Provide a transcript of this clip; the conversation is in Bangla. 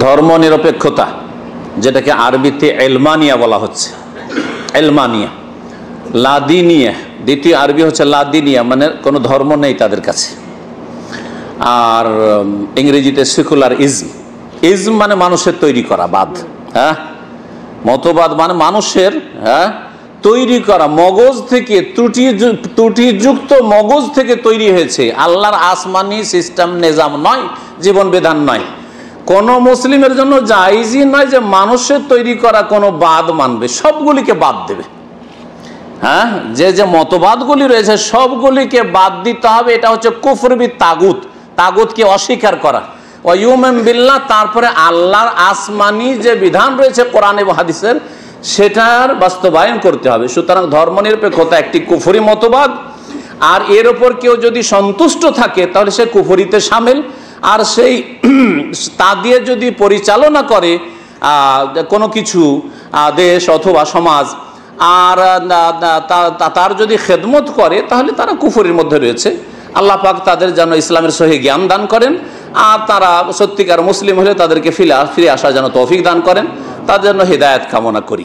ধর্মনিরপেক্ষতা, যেটাকে আরবিতে এলমানিয়া বলা হচ্ছে, এলমানিয়া, লাদিনিয়া, দ্বিতীয় আরবি হচ্ছে লাদিনিয়া, মানে কোনো ধর্ম নেই তাদের কাছে। আর ইংরেজিতে সেকুলার ইজম, ইজম মানে মানুষের তৈরি করা বাদ, হ্যাঁ, মতবাদ মানে মানুষের তৈরি করা, মগজ থেকে ত্রুটিযুক্ত মগজ থেকে তৈরি হয়েছে, আল্লাহর আসমানি সিস্টেম নিজাম নয়, জীবন বিধান নয়। কোন মুসলিমের জন্য জায়েজই নয় যে মানুষের তৈরি করা কোনো বাদ মানবে, সবগুলিকে বাদ দেবে। হ্যাঁ, যে যে মতবাদগুলি রয়েছে সবগুলিকে বাদ দিতে হবে। এটা হচ্ছে কুফর বি তাগুত, তাগুতকে অস্বীকার করা। ওয়ায়ুমিন বিল্লাহ, তারপরে আল্লাহর আসমানি যে বিধান রয়েছে কোরআন এবং হাদিসের, সেটার বাস্তবায়ন করতে হবে। সুতরাং ধর্মনিরপেক্ষতা একটি কুফরি মতবাদ, আর এর ওপর কেউ যদি সন্তুষ্ট থাকে তাহলে সে কুফরিতে শামিল। আর সেই তা দিয়ে যদি পরিচালনা করে কোনো কিছু দেশ অথবা সমাজ, আর তার যদি খেদমত করে, তাহলে তারা কুফরির মধ্যে রয়েছে। আল্লাহ পাক তাদের যেন ইসলামের সহি জ্ঞান দান করেন, আর তারা সত্যিকার মুসলিম হলে তাদেরকে ফিরে আসার যেন তৌফিক দান করেন। তাদের জন্য হিদায়াত কামনা করি।